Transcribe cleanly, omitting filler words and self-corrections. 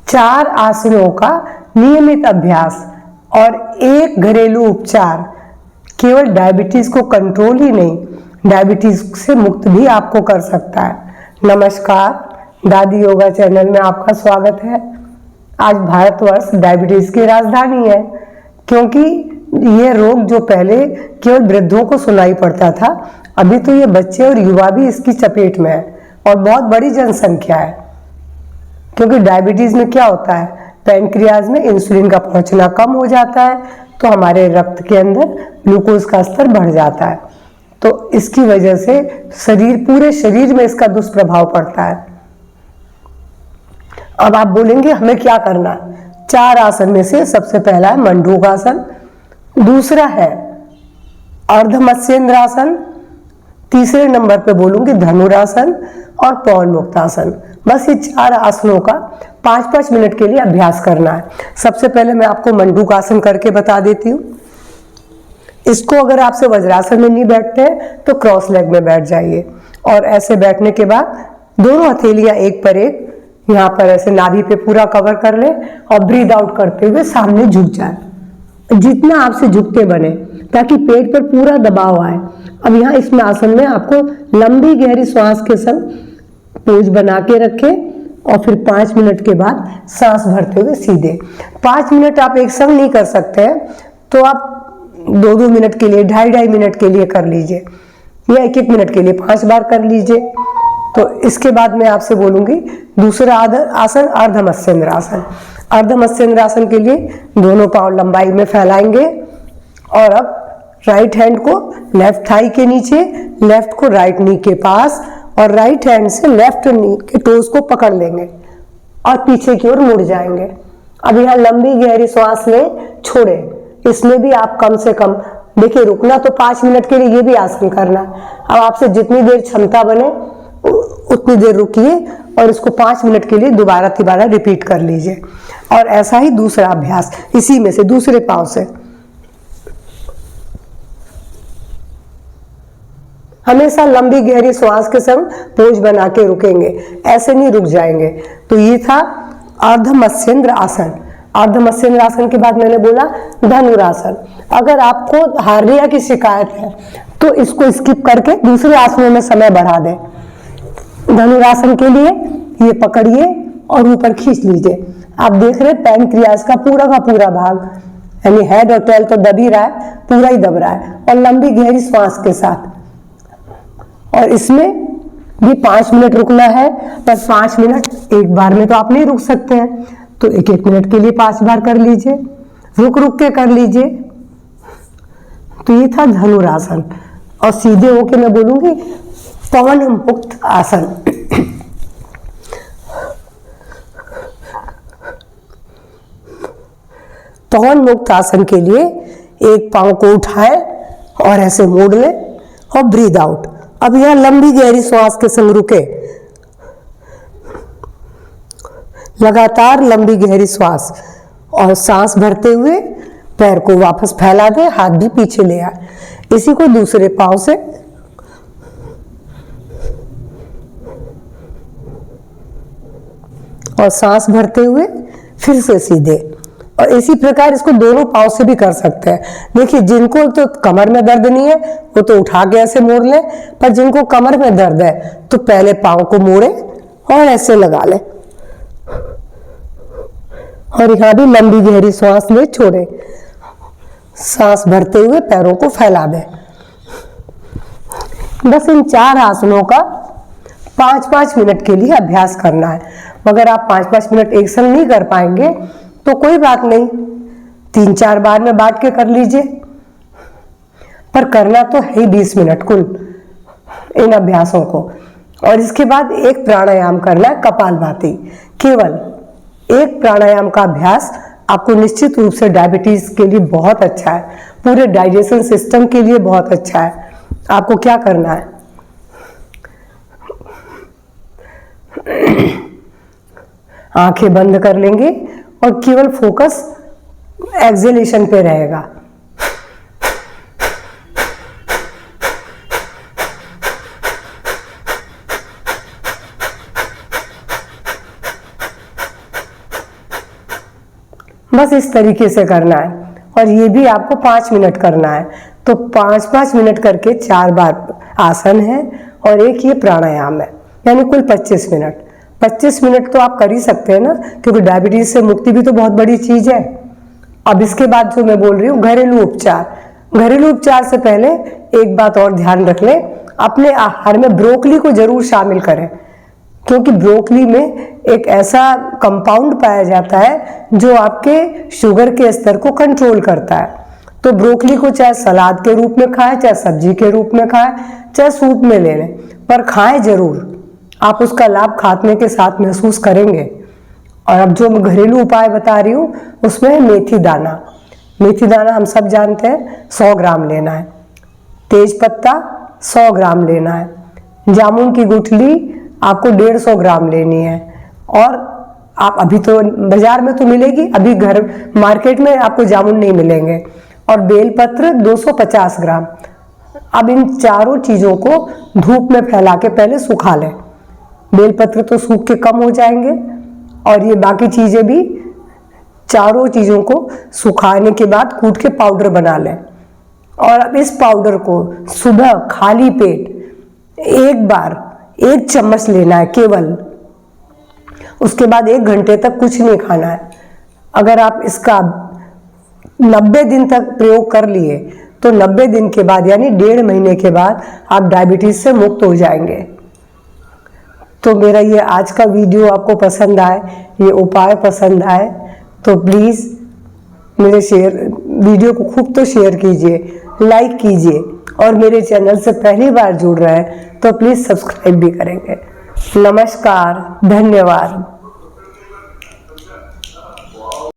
4 आसनों का नियमित अभ्यास और एक घरेलू उपचार केवल डायबिटीज को कंट्रोल ही नहीं, डायबिटीज से मुक्त भी आपको कर सकता है। नमस्कार, दादी योगा चैनल में आपका स्वागत है। आज भारतवर्ष डायबिटीज की राजधानी है, क्योंकि ये रोग जो पहले केवल वृद्धों को सुनाई पड़ता था, अभी तो ये बच्चे और युवा भी इसकी चपेट में है और बहुत बड़ी जनसंख्या है। क्योंकि डायबिटीज में क्या होता है, पैनक्रियाज में इंसुलिन का पहुंचना कम हो जाता है, तो हमारे रक्त के अंदर ग्लूकोज का स्तर बढ़ जाता है। तो इसकी वजह से पूरे शरीर में इसका दुष्प्रभाव पड़ता है। अब आप बोलेंगे हमें क्या करना है? 4 आसन में से सबसे पहला है मंडूकासन, दूसरा है अर्धमत्स्येंद्रासन, तीसरे नंबर पे बोलूंगी धनुरासन और पवन मुक्तासन। बस ये 4 आसनों का 5-5 मिनट के लिए अभ्यास करना है। सबसे पहले मैं आपको मंडूकासन करके बता देती हूँ। इसको अगर आपसे वज्रासन में नहीं बैठते हैं तो क्रॉस लेग में बैठ जाइए और ऐसे बैठने के बाद दोनों हथेलियां एक पर एक यहाँ पर ऐसे नाभि पे पूरा कवर कर ले और ब्रीद आउट करते हुए सामने झुक जाए, जितना आपसे झुकते बने, ताकि पेट पर पूरा दबाव आए। अब यहाँ इसमें आसन में आपको लंबी गहरी श्वास के संग पोज बना के रखें और फिर 5 मिनट के बाद सांस भरते हुए सीधे। 5 मिनट आप एक संग नहीं कर सकते हैं, तो आप 2-2 मिनट के लिए, 2.5-2.5 मिनट के लिए कर लीजिए, या 1-1 मिनट के लिए 5 बार कर लीजिए। तो इसके बाद मैं आपसे बोलूंगी दूसरा आसन अर्धमत्स्येंद्रासन। अर्धमत्स्येंद्रासन के लिए दोनों पांव लंबाई में फैलाएंगे और अब राइट हैंड को लेफ्ट थाई के नीचे, लेफ्ट को राइट नी के पास और राइट हैंड से लेफ्ट नी के टोज को पकड़ लेंगे और पीछे की ओर मुड़ जाएंगे। अब यहाँ लंबी गहरी श्वास लें, छोड़े। इसमें भी आप कम से कम, देखिए रुकना तो 5 मिनट के लिए, ये भी आसन करना। अब आपसे जितनी देर क्षमता बने उतनी देर रुकिए और इसको 5 मिनट के लिए दोबारा रिपीट कर लीजिए। और ऐसा ही दूसरा अभ्यास, इसी में से दूसरे पांव से हमेशा लंबी गहरी श्वास के संग पोज बना के रुकेंगे, ऐसे नहीं रुक जाएंगे। तो ये था अर्धमत्स्येंद्र आसन। अर्धमत्स्येंद्र आसन के बाद मैंने बोला धनुरासन। अगर आपको हार्निया की शिकायत है तो इसको स्किप करके दूसरे आसनों में समय बढ़ा दें। धनुरासन के लिए ये पकड़िए और ऊपर खींच लीजिए। आप देख रहे हैं पैनक्रियाज का पूरा भाग, यानी हेड और टेल तो दब ही रहा है, पूरा ही दब रहा है, और लंबी गहरी श्वास के साथ। और इसमें भी 5 मिनट रुकना है, पर 5 मिनट एक बार में तो आप नहीं रुक सकते हैं, तो 1-1 मिनट के लिए 5 बार कर लीजिए, रुक के कर लीजिए। तो ये था धनुरासन। और सीधे होके मैं बोलूंगी पवन मुक्त आसन। पवन मुक्त आसन के लिए एक पांव को उठाए और ऐसे मोड़ ले और ब्रीद आउट। अब यह लंबी गहरी श्वास के संग रुके, लगातार लंबी गहरी श्वास और सांस भरते हुए पैर को वापस फैला दे, हाथ भी पीछे ले आए। इसी को दूसरे पांव से और सांस भरते हुए फिर से सीधे, और इसी प्रकार इसको दोनों पांव से भी कर सकते हैं। देखिए जिनको तो कमर में दर्द नहीं है वो तो उठा के ऐसे मोड़ ले, पर जिनको कमर में दर्द है तो पहले पांव को मोड़े और ऐसे लगा ले, और यहाँ भी लंबी गहरी श्वास ले, छोड़े, सांस भरते हुए पैरों को फैला दें। बस इन 4 आसनों का 5-5 मिनट के लिए अभ्यास करना है। मगर आप 5-5 मिनट एक संग नहीं कर पाएंगे तो कोई बात नहीं, 3-4 बार में बांट के कर लीजिए, पर करना तो है ही 20 मिनट कुल इन अभ्यासों को। और इसके बाद एक प्राणायाम करना है, कपालभाति। केवल एक प्राणायाम का अभ्यास आपको निश्चित रूप से डायबिटीज के लिए बहुत अच्छा है, पूरे डाइजेशन सिस्टम के लिए बहुत अच्छा है। आपको क्या करना है, आंखें बंद कर लेंगे और केवल फोकस एक्सहेलेशन पे रहेगा। बस इस तरीके से करना है और ये भी आपको 5 मिनट करना है। तो 5-5 मिनट करके 4 बार आसन है और एक ये प्राणायाम है, यानी कुल 25 मिनट। 25 मिनट तो आप कर ही सकते हैं ना, क्योंकि डायबिटीज से मुक्ति भी तो बहुत बड़ी चीज है। अब इसके बाद जो मैं बोल रही हूँ घरेलू उपचार। घरेलू उपचार से पहले एक बात और ध्यान रख लें, अपने आहार में ब्रोकली को जरूर शामिल करें, क्योंकि ब्रोकली में एक ऐसा कंपाउंड पाया जाता है जो आपके शुगर के स्तर को कंट्रोल करता है। तो ब्रोकली को चाहे सलाद के रूप में खाएं, चाहे सब्जी के रूप में खाएं, चाहे सूप में ले लें, पर खाएं जरूर। आप उसका लाभ खाने के साथ महसूस करेंगे। और अब जो मैं घरेलू उपाय बता रही हूँ उसमें है मेथी दाना। मेथी दाना हम सब जानते हैं 100 ग्राम लेना है, तेज पत्ता 100 ग्राम लेना है, जामुन की गुठली आपको 150 ग्राम लेनी है। और आप अभी तो बाजार में तो मिलेगी, अभी घर मार्केट में आपको जामुन नहीं मिलेंगे। और बेलपत्र 250 ग्राम। अब इन चारों चीज़ों को धूप में फैला के पहले सुखा लें। बेलपत्र तो सूख के कम हो जाएंगे और ये बाकी चीज़ें भी, चारों चीज़ों को सुखाने के बाद कूट के पाउडर बना लें। और अब इस पाउडर को सुबह खाली पेट एक बार 1 चम्मच लेना है केवल। उसके बाद 1 घंटे तक कुछ नहीं खाना है। अगर आप इसका 90 दिन तक प्रयोग कर लिए तो 90 दिन के बाद यानी 1.5 महीने के बाद आप डायबिटीज से मुक्त हो जाएंगे। तो मेरा ये आज का वीडियो आपको पसंद आए, ये उपाय पसंद आए तो प्लीज़ मेरे वीडियो को खूब तो शेयर कीजिए, लाइक कीजिए और मेरे चैनल से पहली बार जुड़ रहे हैं तो प्लीज़ सब्सक्राइब भी करेंगे। नमस्कार, धन्यवाद।